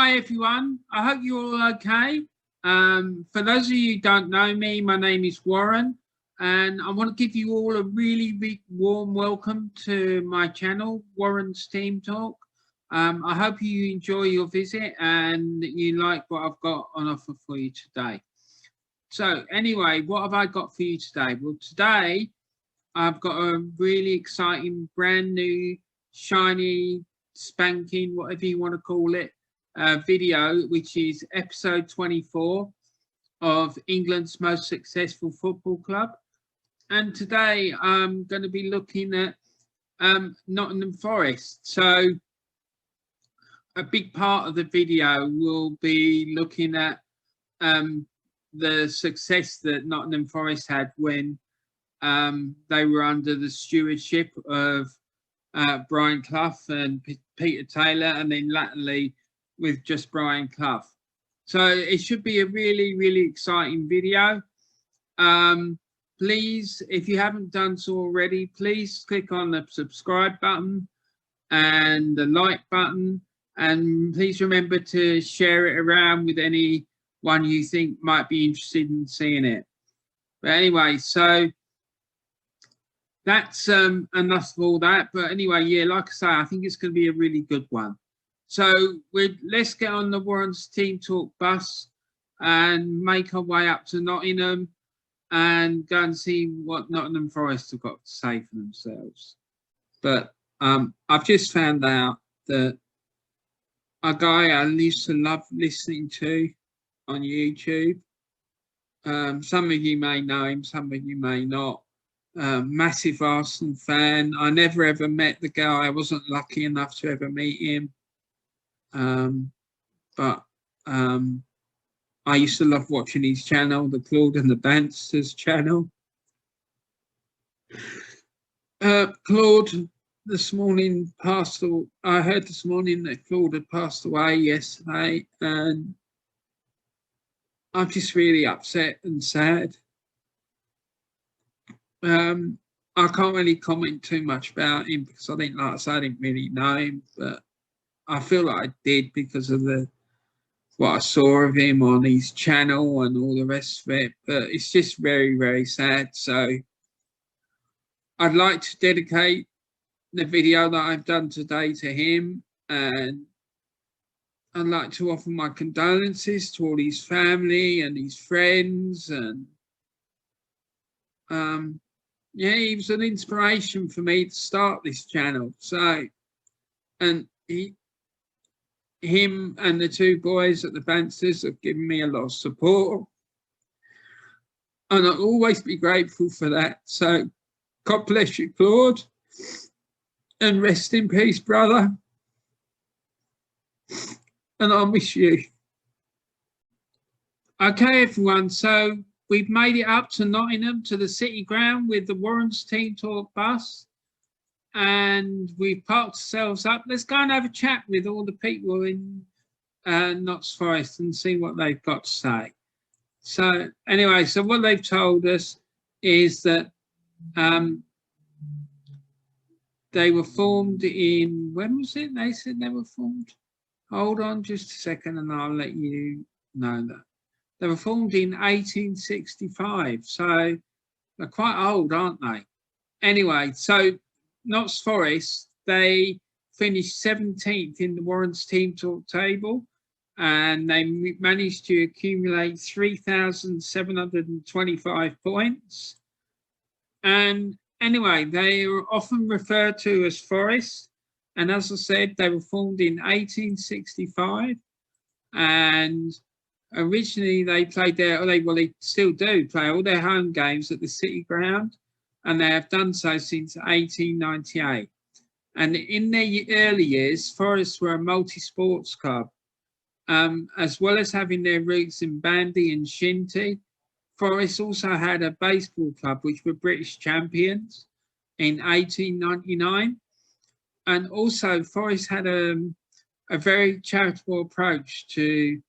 Hi everyone, I hope you're all okay. For those of you who don't know me, my name is Warren and I want to give you all a really big warm welcome to my channel, Warren's Team Talk. I hope you enjoy your visit and you like what I've got on offer for you today. So anyway, what have I got for you today? Well, today I've got a really exciting, brand new, shiny, spanking, whatever you want to call it, video, which is episode 24 of England's most successful football club. And today I'm going to be looking at Nottingham Forest. So a big part of the video will be looking at the success that Nottingham Forest had when they were under the stewardship of Brian Clough and Peter Taylor, and then latterly with just Brian Clough. So it should be a really, really exciting video. Please, if you haven't done so already, please click on the subscribe button and the like button, and please remember to share it around with anyone you think might be interested in seeing it. But anyway, so that's enough of all that. But anyway, yeah, like I say, I think it's going to be a really good one. So let's get on the Warren's Team Talk bus and make our way up to Nottingham and go and see what Nottingham Forest have got to say for themselves. But I've just found out that a guy I used to love listening to on YouTube, some of you may know him, some of you may not. Massive Arsenal fan. I never ever met the guy. I wasn't lucky enough to ever meet him. But I used to love watching his channel, the Claude and the Dancers channel. Claude this morning passed away. I heard this morning that Claude had passed away yesterday, and I'm just really upset and sad. I can't really comment too much about him because I think, like I said, I didn't really know him, but I feel like I did because of what I saw of him on his channel and all the rest of it. But it's just very, very sad. So I'd like to dedicate the video that I've done today to him, and I'd like to offer my condolences to all his family and his friends. And yeah, he was an inspiration for me to start this channel. So, and him and the two boys at the Dancers have given me a lot of support, and I'll always be grateful for that. So God bless you, Claude, and rest in peace, brother, and I'll miss you. Okay, everyone, so we've made it up to Nottingham, to the City Ground with the Warren's Team Talk bus, and we've parked ourselves up. Let's go and have a chat with all the people in Notts Forest and see what they've got to say. So anyway, so what they've told us is that they were formed in, when was it? They said they were formed. Hold on just a second and I'll let you know that. They were formed in 1865, so they're quite old, aren't they? Anyway, so Notts Forest, they finished 17th in the Warren's Team Talk table, and they managed to accumulate 3,725 points. And anyway, they are often referred to as Forest, and as I said, they were formed in 1865, and originally they played they still do play all their home games at the City Ground, and they have done so since 1898. And in their early years, Forest were a multi-sports club. As well as having their roots in bandy and shinty, Forest also had a baseball club, which were British champions in 1899. And also Forest had a very charitable approach to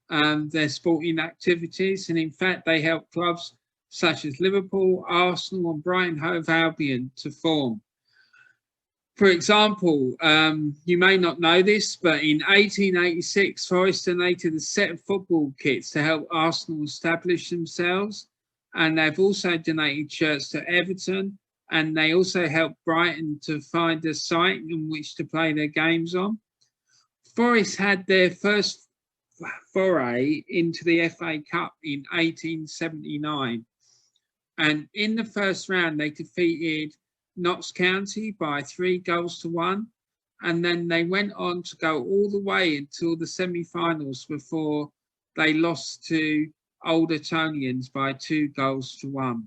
their sporting activities, and in fact they helped clubs such as Liverpool, Arsenal and Brighton Hove Albion to form. For example, you may not know this, but in 1886, Forest donated a set of football kits to help Arsenal establish themselves. And they've also donated shirts to Everton. And they also helped Brighton to find a site in which to play their games on. Forest had their first foray into the FA Cup in 1879. And in the first round, they defeated Notts County by 3-1. And then they went on to go all the way until the semi-finals before they lost to Old Etonians by 2-1.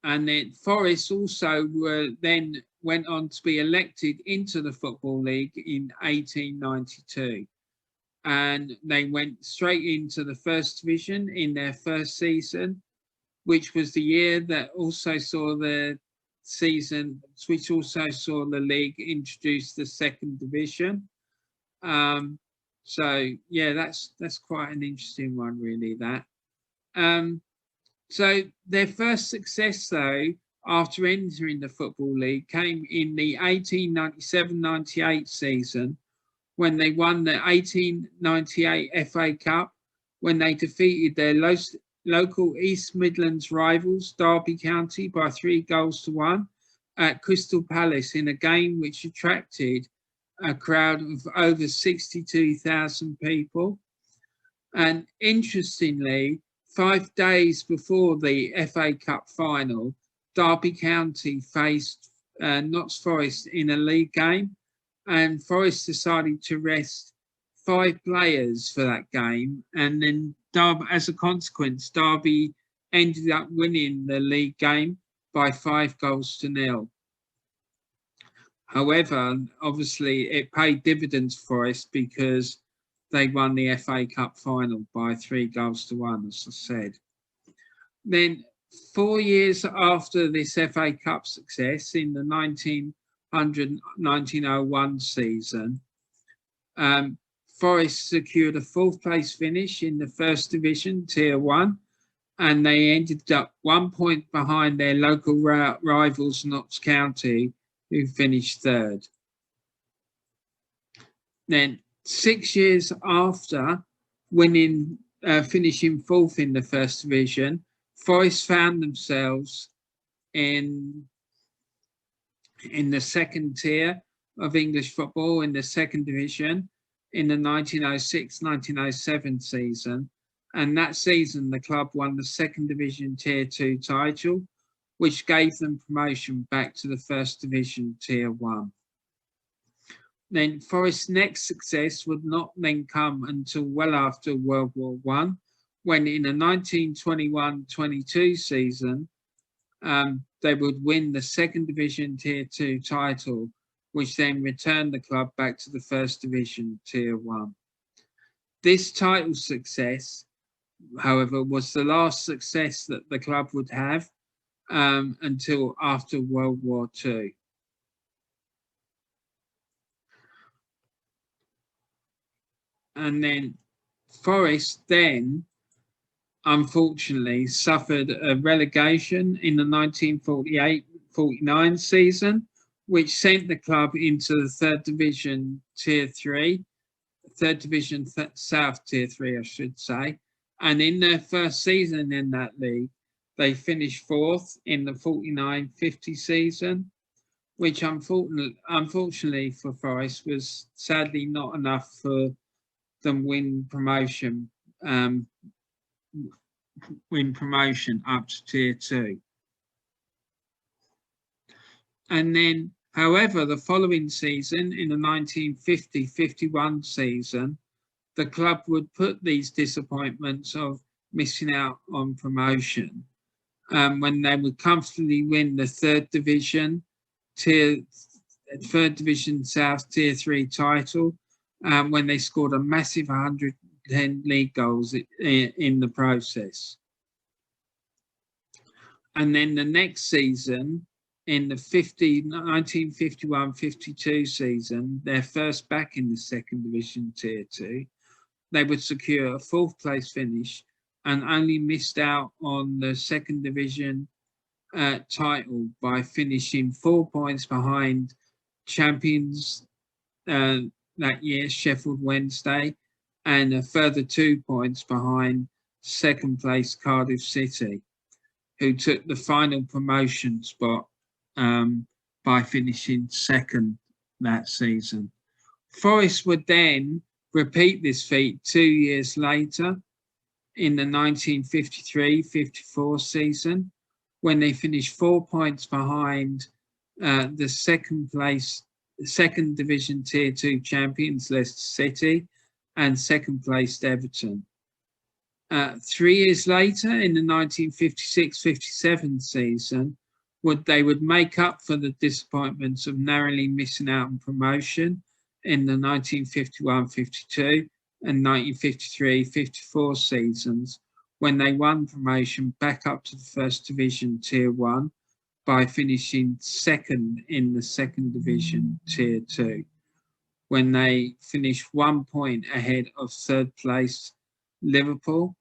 And then Forest also then went on to be elected into the Football League in 1892. And they went straight into the first division in their first season, which was the year that also saw the league introduce the second division. So yeah, that's quite an interesting one, really. That. So their first success, though, after entering the Football League, came in the 1897-98 season, when they won the 1898 FA Cup, when they defeated their local East Midlands rivals, Derby County, by 3-1 at Crystal Palace in a game which attracted a crowd of over 62,000 people. And interestingly, 5 days before the FA Cup final, Derby County faced Notts Forest in a league game, and Forest decided to rest 5 players for that game, and then as a consequence, Derby ended up winning the league game by 5-0. However, obviously, it paid dividends for us because they won the FA Cup final by 3-1, as I said. Then 4 years after this FA Cup success, in the 1901 season, Forest secured a 4th place finish in the first division, Tier 1, and they ended up 1 point behind their local rivals, Notts County, who finished 3rd. Then 6 years after finishing 4th in the first division, Forest found themselves in the second tier of English football, in the second division, in the 1906-1907 season. And that season, the club won the second division Tier 2 title, which gave them promotion back to the first division Tier 1. Then Forest's next success would not then come until well after World War I, when in the 1921-22 season, they would win the second division Tier 2 title, which then returned the club back to the first division Tier 1. This title success, however, was the last success that the club would have until after World War II. And then Forest then, unfortunately, suffered a relegation in the 1948-49 season, which sent the club into the third division Tier 3, third division South Tier 3, I should say. And in their first season in that league, they finished 4th in the 49-50 season, which unfortunately for Forest was sadly not enough for them win promotion up to Tier 2. And then, however, the following season, in the 1950-51 season, the club would put these disappointments of missing out on promotion when they would comfortably win the third division South Tier 3 title, when they scored a massive 110 league goals in the process. And then the next season, in the 1951-52 season, their first back in the second division Tier 2, they would secure a 4th place finish and only missed out on the second division title by finishing 4 points behind champions that year, Sheffield Wednesday, and a further 2 points behind second place Cardiff City, who took the final promotion spot by finishing second that season. Forest would then repeat this feat 2 years later in the 1953-54 season, when they finished 4 points behind the second division tier 2 champions Leicester City and second placed Everton. 3 years later, in the 1956-57 season, they would make up for the disappointments of narrowly missing out on promotion in the 1951-52 and 1953-54 seasons, when they won promotion back up to the first division tier 1 by finishing second in the second division tier 2, when they finished 1 point ahead of third place Liverpool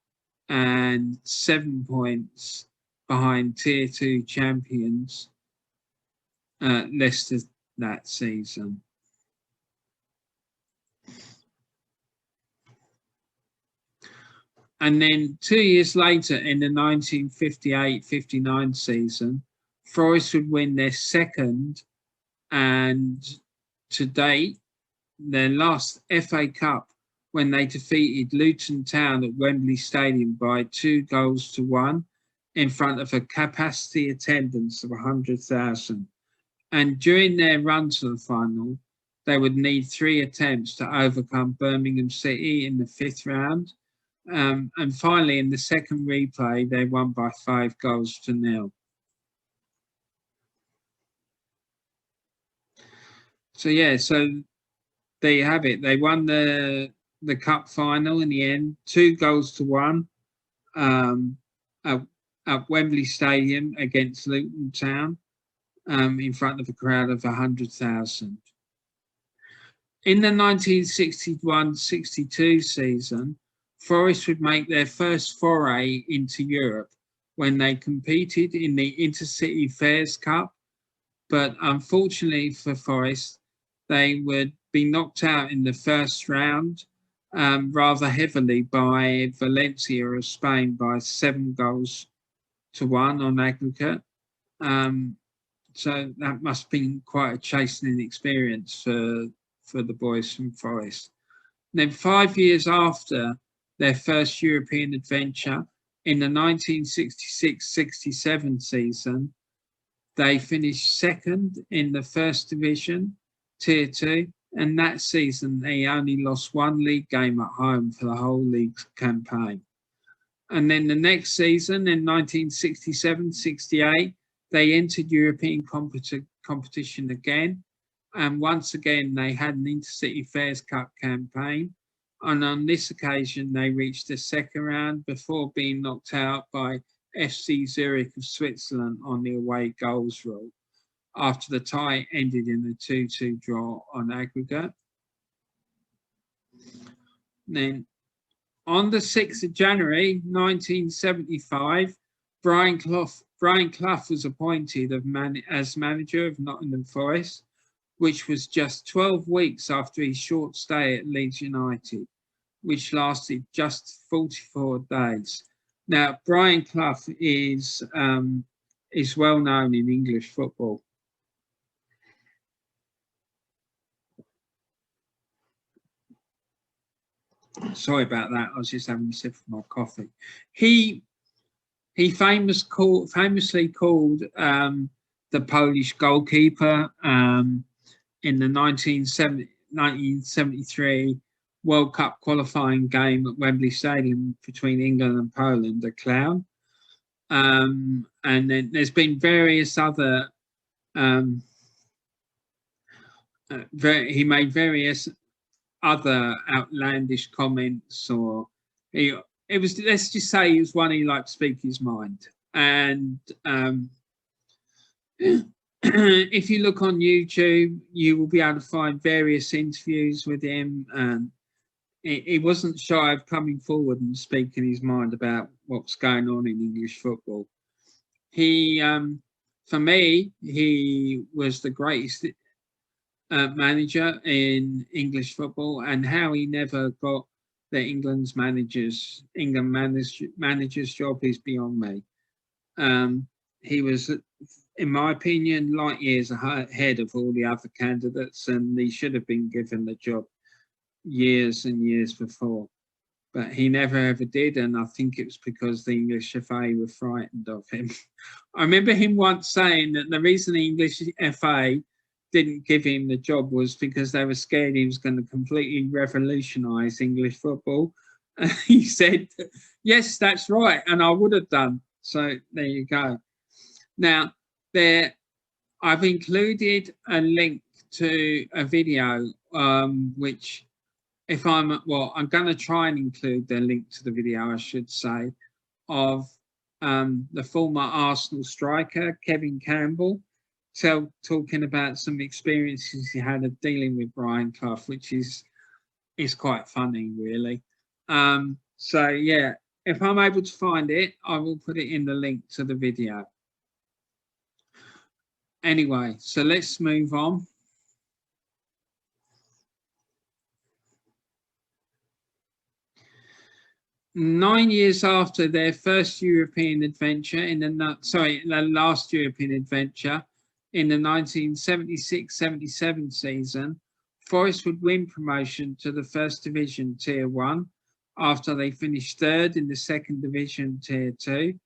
and 7 points behind tier 2 champions Leicester that season. And then 2 years later, in the 1958-59 season, Forest would win their second and, to date, their last FA Cup, when they defeated Luton Town at Wembley Stadium by 2-1 in front of a capacity attendance of 100,000. And during their run to the final, they would need 3 attempts to overcome Birmingham City in the 5th round. And finally, in the second replay, they won by 5-0. So yeah, so there you have it. They won the cup final in the end, 2-1 at Wembley Stadium against Luton Town, in front of a crowd of 100,000. In the 1961-62 season, Forest would make their first foray into Europe when they competed in the Intercity Fairs Cup, but unfortunately for Forest, they would be knocked out in the first round rather heavily by Valencia of Spain by 7-1 on aggregate. So that must have been quite a chastening experience for the boys from Forest. And then 5 years after their first European adventure, in the 1966-67 season, they finished second in the first division, tier 2, and that season they only lost 1 league game at home for the whole league campaign. And then the next season, in 1967-68, they entered European competition again, and once again they had an Intercity Fairs Cup campaign. And on this occasion, they reached the second round before being knocked out by FC Zurich of Switzerland on the away goals rule, after the tie ended in a 2-2 draw on aggregate. Then, on the 6th of January 1975, Brian Clough was appointed as manager of Nottingham Forest, which was just 12 weeks after his short stay at Leeds United, which lasted just 44 days. Now, Brian Clough is well known in English football. Sorry about that. I was just having a sip of my coffee. He famously called the Polish goalkeeper in the 1973 World Cup qualifying game at Wembley Stadium between England and Poland a clown. And then there's been various other he made various other outlandish comments, or let's just say he was one who liked to speak his mind. And if you look on YouTube, you will be able to find various interviews with him, and he wasn't shy of coming forward and speaking his mind about what's going on in English football. he, for me, he was the greatest manager in English football, and how he never got the England manager's job is beyond me. He was, in my opinion, light years ahead of all the other candidates, and he should have been given the job years and years before. But he never ever did, and I think it was because the English FA were frightened of him. I remember him once saying that the reason the English FA didn't give him the job was because they were scared he was going to completely revolutionise English football. And he said, yes, that's right, and I would have done. So there you go. Now, I've included a link to a video, which I'm going to try and include the link to the video, I should say, of the former Arsenal striker, Kevin Campbell, talking about some experiences he had of dealing with Brian Clough, which is quite funny, really. So, yeah, if I'm able to find it, I will put it in the link to the video. Anyway, so let's move on. Nine years after their first European adventure the last European adventure in the 1976-77 season, Forest would win promotion to the First Division Tier 1 after they finished third in the Second Division Tier 2.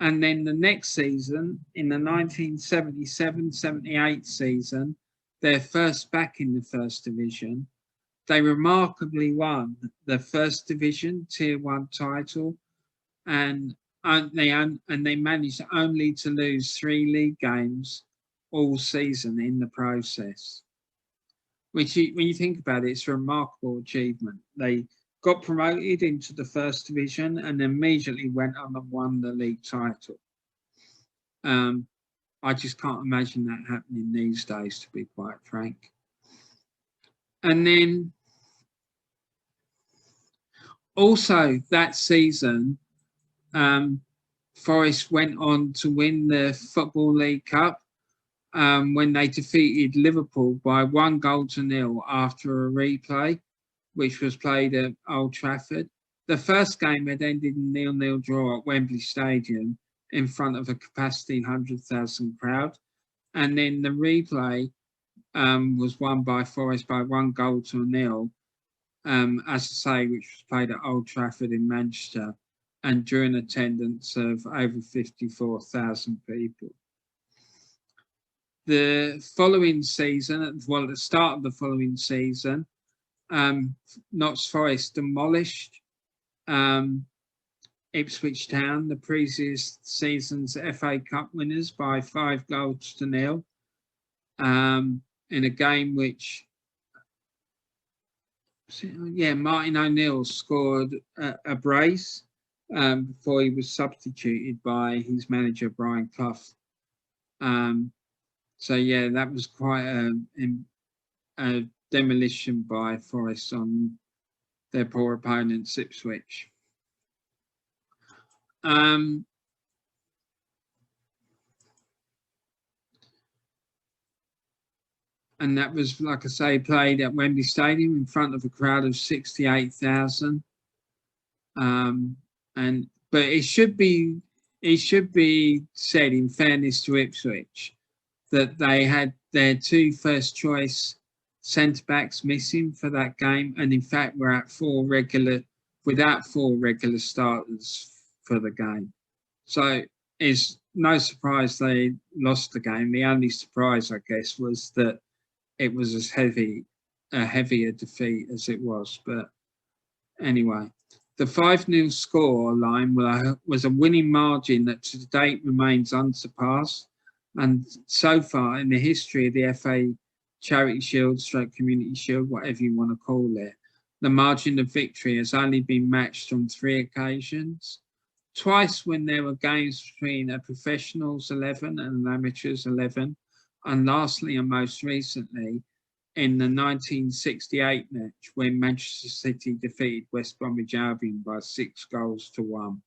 And then the next season, in the 1977-78 season, their first back in the First Division, they remarkably won the First Division Tier 1 title, and they managed only to lose 3 league games all season in the process. Which, when you think about it, it's a remarkable achievement. They got promoted into the First Division and immediately went on and won the league title. I just can't imagine that happening these days, to be quite frank. And then also that season, Forest went on to win the Football League Cup when they defeated Liverpool by 1-0 after a replay, which was played at Old Trafford. The first game had ended in 0-0 draw at Wembley Stadium in front of a capacity 100,000 crowd. And then the replay was won by Forest by 1-0, as I say, which was played at Old Trafford in Manchester and drew an attendance of over 54,000 people. The following season, at the start of the following season, Notts Forest demolished Ipswich Town, the previous season's FA Cup winners, by 5-0 in a game which, Martin O'Neill scored a brace before he was substituted by his manager, Brian Clough. So, yeah, that was quite a demolition by Forest on their poor opponents, Ipswich. And that was, like I say, played at Wembley Stadium in front of a crowd of 68,000. But it should be said, in fairness to Ipswich, that they had their 2 first choice centre-backs missing for that game, and in fact were at without 4 regular starters for the game. So it's no surprise they lost the game. The only surprise, I guess, was that it was a heavier defeat as it was. But anyway, the 5-0 score line was a winning margin that to date remains unsurpassed. And so far in the history of the FA Charity Shield, Community Shield, whatever you want to call it, the margin of victory has only been matched on 3 occasions. Twice when there were games between a professionals 11 and an amateurs 11. And lastly, and most recently, in the 1968 match when Manchester City defeated West Bromwich Albion by 6-1.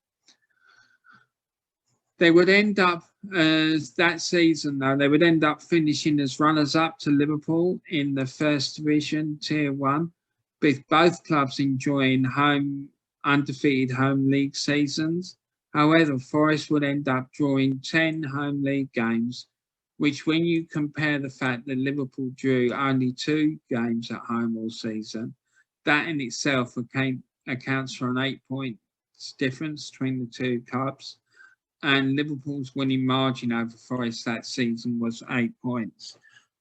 They would end up that season, though, they would end up finishing as runners-up to Liverpool in the First Division, Tier 1, with both clubs enjoying undefeated home league seasons. However, Forest would end up drawing 10 home league games, which when you compare the fact that Liverpool drew only 2 games at home all season, that in itself accounts for an 8-point difference between the two clubs. And Liverpool's winning margin over Forest that season was 8 points.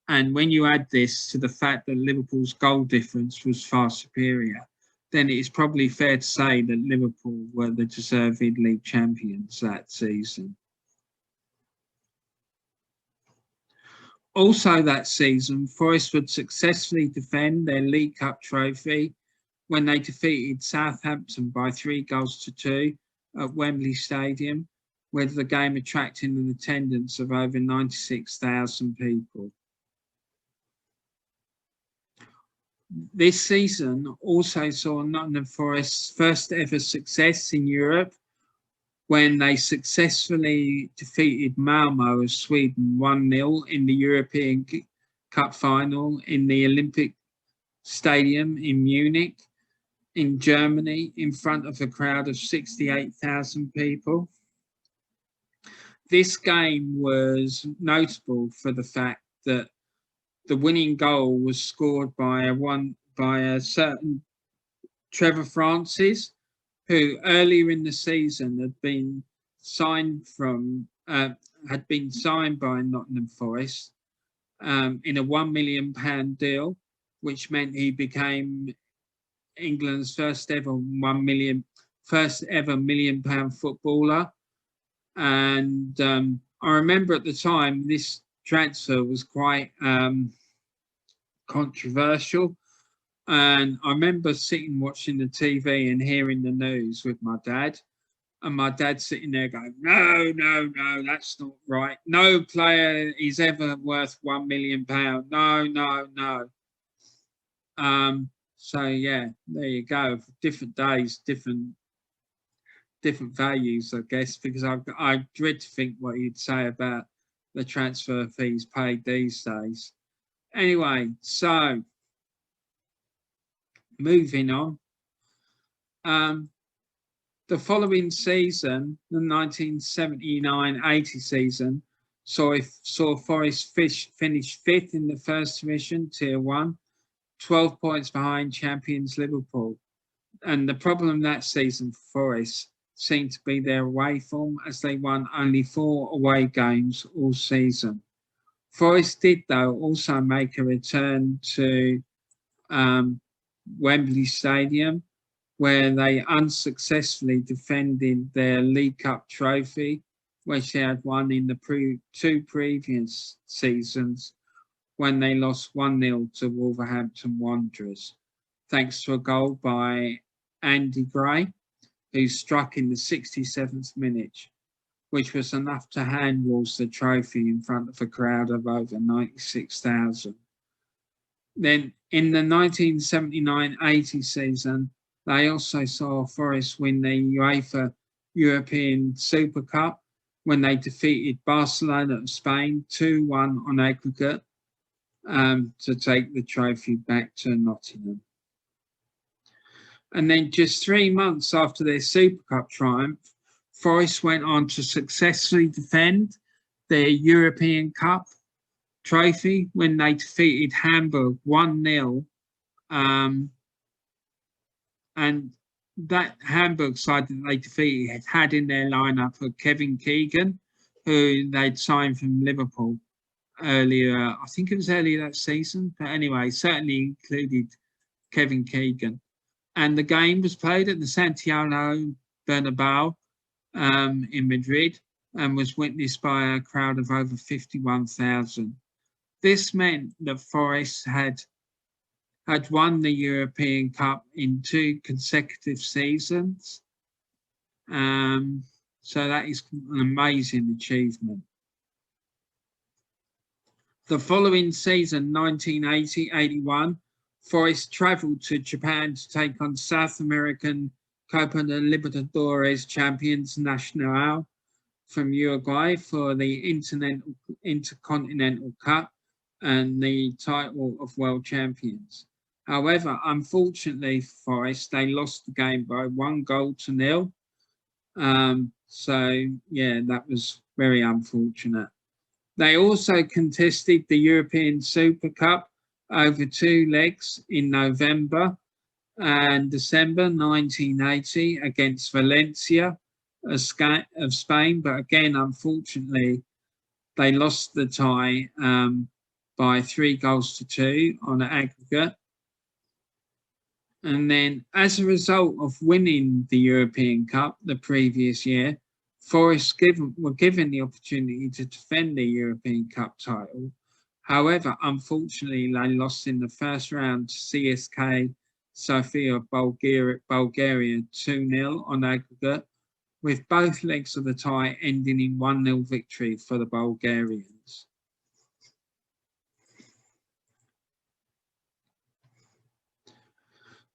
And when you add this to the fact that Liverpool's goal difference was far superior, then it is probably fair to say that Liverpool were the deserved league champions that season. Also that season, Forest would successfully defend their League Cup trophy when they defeated Southampton by 3-2 at Wembley Stadium, with the game attracting an attendance of over 96,000 people. This season also saw Nottingham Forest's first ever success in Europe when they successfully defeated Malmo of Sweden 1-0 in the European Cup final in the Olympic Stadium in Munich, in Germany, in front of a crowd of 68,000 people. This game was notable for the fact that the winning goal was scored by a certain Trevor Francis, who earlier in the season had been signed by Nottingham Forest in a £1 million deal, which meant he became England's first ever £1 million footballer. And I remember at the time this transfer was quite controversial. And I remember sitting watching the TV and hearing the news with my dad. And my dad sitting there going, no, that's not right. No player is ever worth £1 million. No. So, yeah, there you go. Different days, different values, I guess, because I dread to think what he'd say about the transfer fees paid these days. Anyway, so moving on. The following season, the 1979-80 season, saw Forest finish 5th in the First Division, Tier 1, 12 points behind champions Liverpool. And the problem that season for Forest seemed to be their away form, as they won only 4 away games all season. Forest did, though, also make a return to Wembley Stadium, where they unsuccessfully defended their League Cup trophy, which they had won in the 2 previous seasons when they lost 1-0 to Wolverhampton Wanderers, thanks to a goal by Andy Gray, who struck in the 67th minute, which was enough to handwalls the trophy in front of a crowd of over 96,000. Then in the 1979-80 season, they also saw Forest win the UEFA European Super Cup when they defeated Barcelona of Spain 2-1 on aggregate to take the trophy back to Nottingham. And then just 3 months after their Super Cup triumph, Forest went on to successfully defend their European Cup trophy when they defeated Hamburg 1-0. And that Hamburg side that they defeated had in their lineup of Kevin Keegan, who they'd signed from Liverpool earlier. I think it was earlier that season. But anyway, certainly included Kevin Keegan. And the game was played at the Santiago Bernabeu in Madrid and was witnessed by a crowd of over 51,000. This meant that Forest had won the European Cup in 2 consecutive seasons. So that is an amazing achievement. The following season, 1980-81, Forest travelled to Japan to take on South American Copa de Libertadores champions Nacional from Uruguay for the Intercontinental Cup and the title of World Champions. However, unfortunately for Forest, they lost the game by 1-0. So, yeah, that was very unfortunate. They also contested the European Super Cup over 2 legs in November and December 1980 against Valencia of Spain. But again, unfortunately, they lost the tie by 3-2 on aggregate. And then as a result of winning the European Cup the previous year, Forest were given the opportunity to defend the European Cup title. However, unfortunately, they lost in the first round to CSK Sofia Bulgaria 2-0 on aggregate, with both legs of the tie ending in 1-0 victory for the Bulgarians.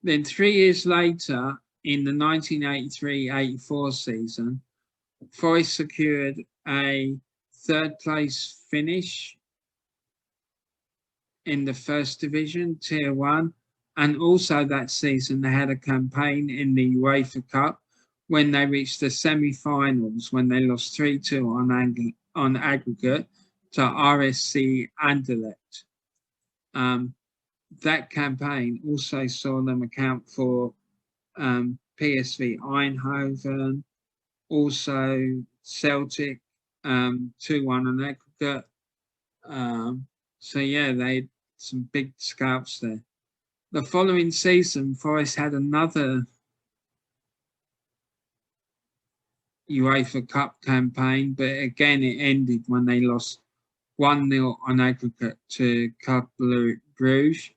Then 3 years later, in the 1983-84 season, Forest secured a 3rd place finish in the First Division, Tier 1, and also that season they had a campaign in the UEFA Cup when they reached the semi-finals when they lost 3-2 on aggregate to RSC Anderlecht. That campaign also saw them account for PSV Eindhoven, also Celtic, 2-1 on aggregate. So yeah, they had some big scalps there. The following season, Forest had another UEFA Cup campaign, but again it ended when they lost 1-0 on aggregate to Club Bruges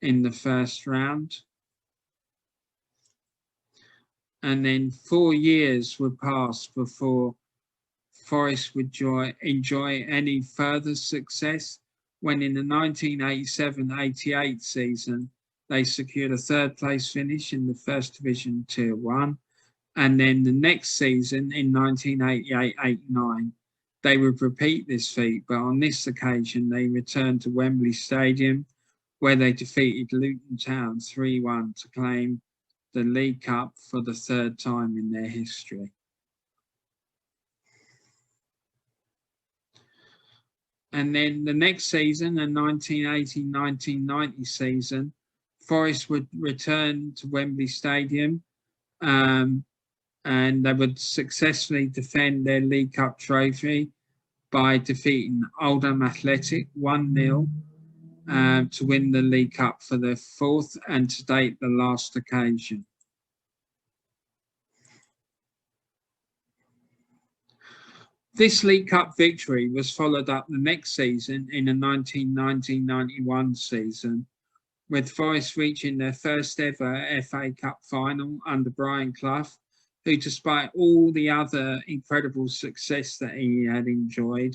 in the first round. And then 4 years would pass before Forest would enjoy any further success, when in the 1987-88 season, they secured a 3rd place finish in the First Division Tier 1. And then the next season, in 1988-89, they would repeat this feat, but on this occasion, they returned to Wembley Stadium, where they defeated Luton Town 3-1 to claim the League Cup for the 3rd time in their history. And then the next season, the 1980-1990 season, Forest would return to Wembley Stadium and they would successfully defend their League Cup trophy by defeating Oldham Athletic 1-0 to win the League Cup for their 4th and to date the last occasion. This League Cup victory was followed up the next season in the 1990-91 season, with Forest reaching their first ever FA Cup final under Brian Clough, who, despite all the other incredible success that he had enjoyed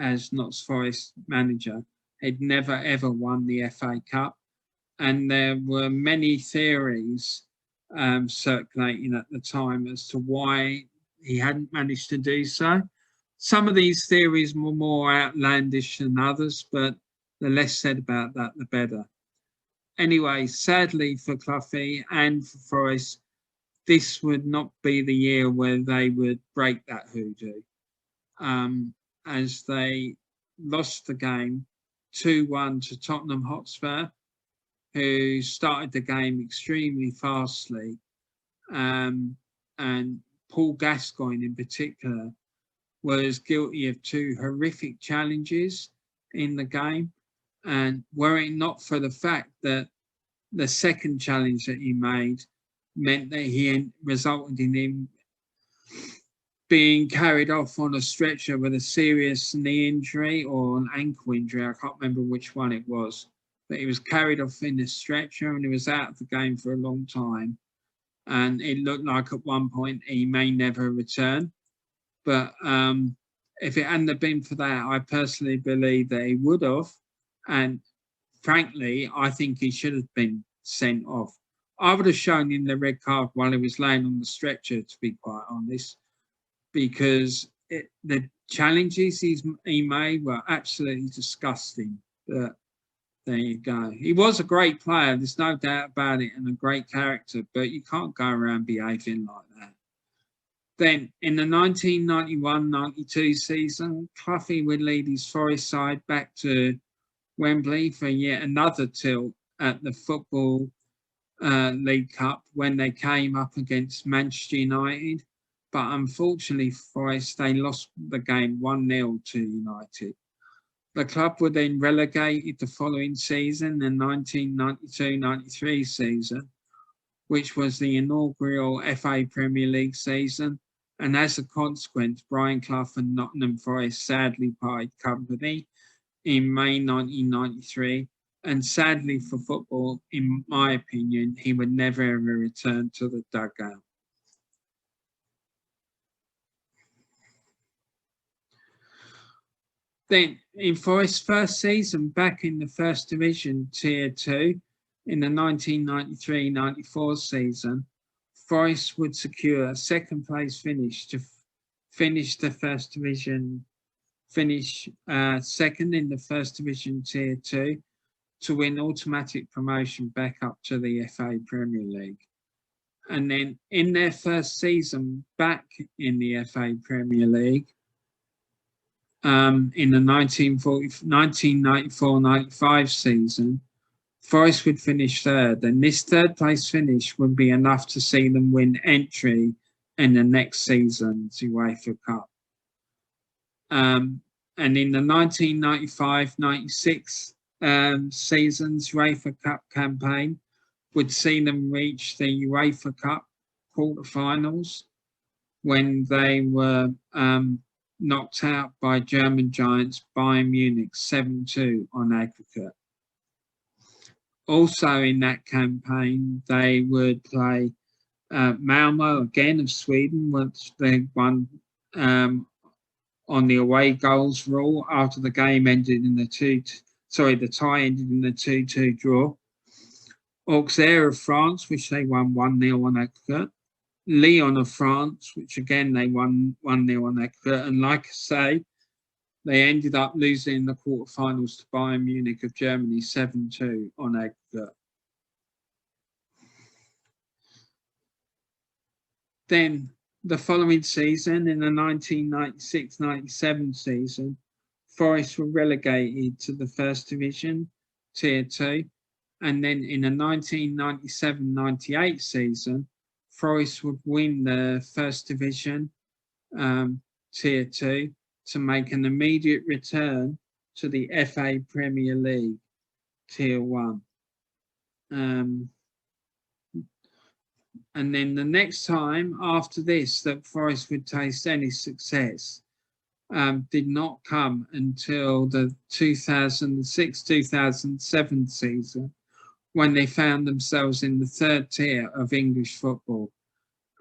as Notts Forest manager, had never ever won the FA Cup. And there were many theories circulating at the time as to why he hadn't managed to do so. Some of these theories were more outlandish than others, but the less said about that, the better. Anyway, sadly for Cloughy and for Forest, this would not be the year where they would break that hoodoo, as they lost the game 2-1 to Tottenham Hotspur, who started the game extremely fastly, and Paul Gascoigne in particular was guilty of 2 horrific challenges in the game. And were it not for the fact that the second challenge that he made meant that he resulted in him being carried off on a stretcher with a serious knee injury or an ankle injury, I can't remember which one it was, but he was carried off in a stretcher and he was out of the game for a long time. And it looked like at one point he may never return. But if it hadn't been for that, I personally believe that he would have. And frankly, I think he should have been sent off. I would have shown him the red card while he was laying on the stretcher, to be quite honest, because the challenges he made were absolutely disgusting. But there you go. He was a great player, there's no doubt about it, and a great character, but you can't go around behaving like that. Then, in the 1991-92 season, Clough would lead his Forest side back to Wembley for yet another tilt at the Football League Cup when they came up against Manchester United. But unfortunately for Forest, they lost the game 1-0 to United. The club were then relegated the following season, the 1992-93 season, which was the inaugural FA Premier League season. And as a consequence, Brian Clough and Nottingham Forest sadly parted company in May 1993. And sadly for football, in my opinion, he would never ever return to the dugout. Then, in Forest's first season back in the First Division Tier 2, in the 1993-94 season, Forest would secure a second place finish to finish the First Division, second in the First Division Tier 2 to win automatic promotion back up to the FA Premier League. And then in their first season back in the FA Premier League, in the 1994-95 season, Forest would finish third, and this third place finish would be enough to see them win entry in the next season's UEFA Cup. And in the 1995-96 season's UEFA Cup campaign would see them reach the UEFA Cup quarterfinals when they were knocked out by German giants Bayern Munich 7-2 on aggregate. Also in that campaign, they would play Malmo again of Sweden once they won on the away goals rule after the game ended in the tie ended in the 2-2 draw. Auxerre of France, which they won 1-0 on aggregate. Lyon of France, which again they won 1-0 on aggregate. And like I say, they ended up losing in the quarterfinals to Bayern Munich of Germany 7-2 on aggregate. Then the following season, in the 1996-97 season, Forest were relegated to the First Division, Tier 2. And then in the 1997-98 season, Forest would win the First Division, Tier 2, to make an immediate return to the FA Premier League, Tier 1. And then the next time after this that Forest would taste any success did not come until the 2006-2007 season, when they found themselves in the third tier of English football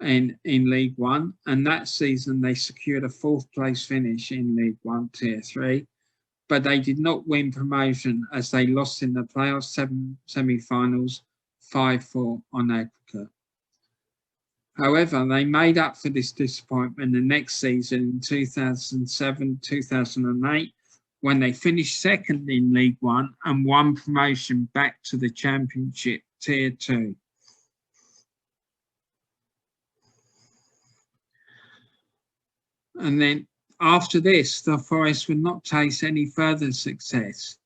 in League One. And that season they secured a fourth place finish in League One Tier 3, but they did not win promotion as they lost in the playoff semi-finals 5-4 on aggregate. However, they made up for this disappointment the next season in 2007-2008, when they finished second in League One and won promotion back to the Championship Tier 2. And then after this, the Forest would not taste any further success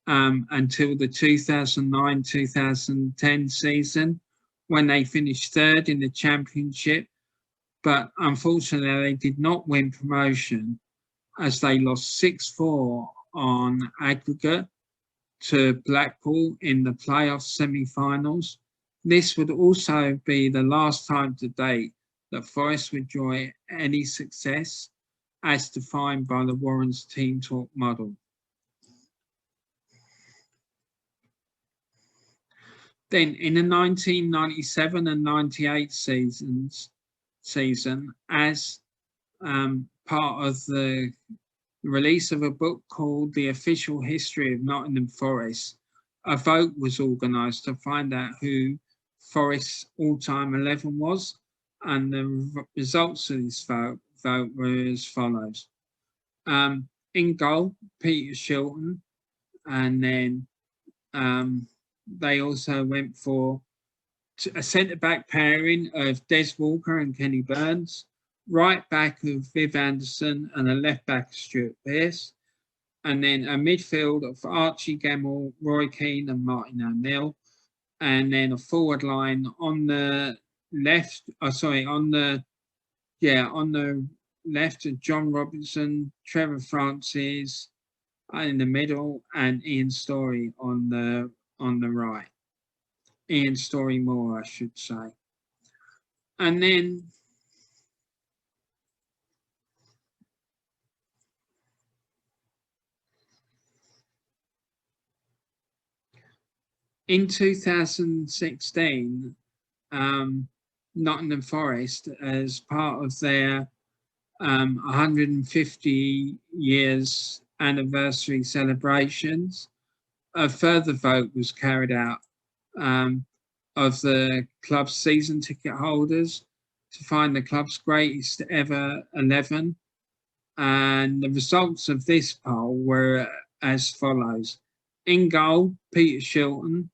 until the 2009-2010 season, when they finished third in the Championship. But unfortunately, they did not win promotion as they lost 6-4 on aggregate to Blackpool in the playoff semi-finals. This would also be the last time to date that Forest would enjoy any success as defined by the Warren's Team Talk model. Then in the 1997 and 98 season, as part of the release of a book called The Official History of Nottingham Forest, a vote was organised to find out who Forest's all-time 11 was, and the results of this vote vote were as follows. In goal, Peter Shilton, and then they also went for a centre-back pairing of Des Walker and Kenny Burns, right back of Viv Anderson, and a left back of Stuart Pearce, and then a midfield of Archie Gemmell, Roy Keane and Martin O'Neill, and then a forward line on the left, on the left of John Robinson, Trevor Francis in the middle, and Ian Storey on the right. Ian Storey Moore, I should say. And then in 2016, Nottingham Forest, as part of their 150 years anniversary celebrations, a further vote was carried out of the club's season ticket holders to find the club's greatest ever 11. And the results of this poll were as follows. In goal, Peter Shilton,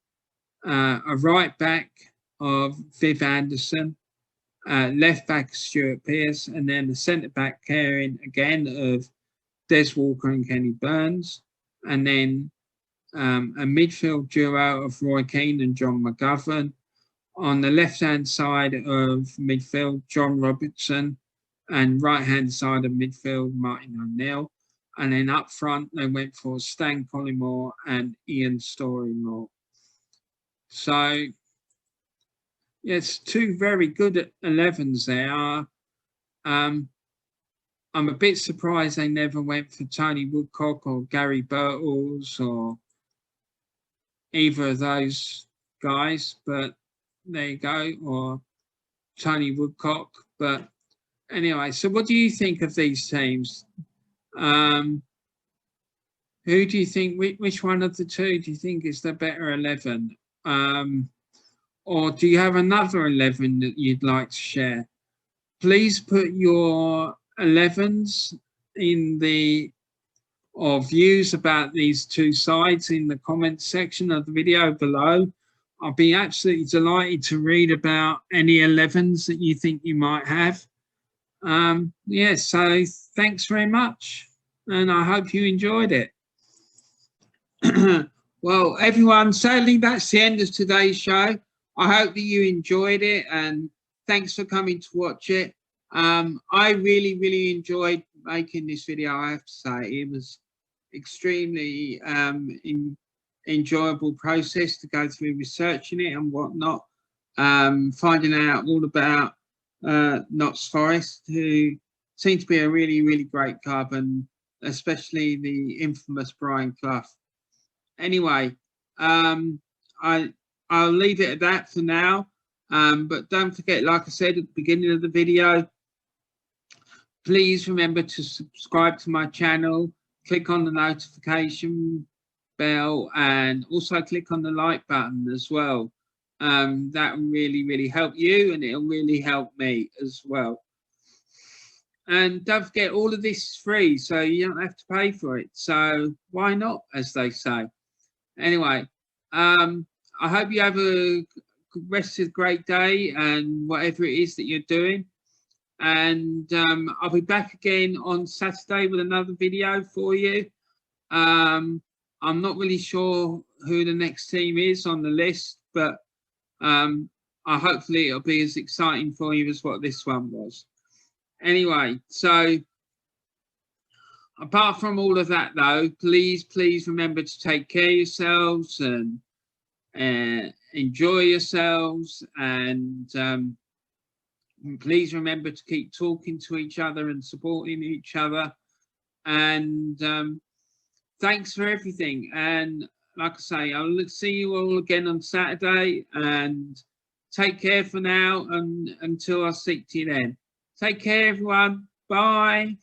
a right back of Viv Anderson, left back Stuart Pearce, and then the centre back pairing again of Des Walker and Kenny Burns, and then a midfield duo of Roy Keane and John McGovern. On the left-hand side of midfield, John Robertson, and right-hand side of midfield, Martin O'Neill. And then up front, they went for Stan Collymore and Ian Storey Moore. So, yes, two very good 11s there. I'm a bit surprised they never went for Tony Woodcock or Gary Birtles or either of those guys, but there you go, or Tony Woodcock. But anyway, so what do you think of these teams? Who do you think, which one of the two do you think is the better 11? Or do you have another 11 that you'd like to share? Please put your 11s or views about these two sides in the comments section of the video below. I'll be absolutely delighted to read about any 11s that you think you might have. Yeah, so thanks very much, and I hope you enjoyed it. Well, everyone, sadly, that's the end of today's show. I hope that you enjoyed it, and thanks for coming to watch it. I really, really enjoyed making this video, I have to say. It was extremely enjoyable process to go through researching it and whatnot, finding out all about Notts Forest, who seem to be a really, really great club, and especially the infamous Brian Clough. Anyway, I'll leave it at that for now. But don't forget, like I said at the beginning of the video, please remember to subscribe to my channel, click on the notification bell, and also click on the like button as well. That will really, really help you, and it'll really help me as well. And don't forget, all of this is free, so you don't have to pay for it. So why not, as they say. Anyway, I hope you have a rest of a great day and whatever it is that you're doing. And I'll be back again on Saturday with another video for you. I'm not really sure who the next team is on the list, but hopefully it'll be as exciting for you as what this one was. Anyway, so apart from all of that, though, please remember to take care of yourselves and enjoy yourselves, and please remember to keep talking to each other and supporting each other. And thanks for everything. And like I say, I'll see you all again on Saturday, and take care for now, and until I speak to you then. Take care, everyone. Bye.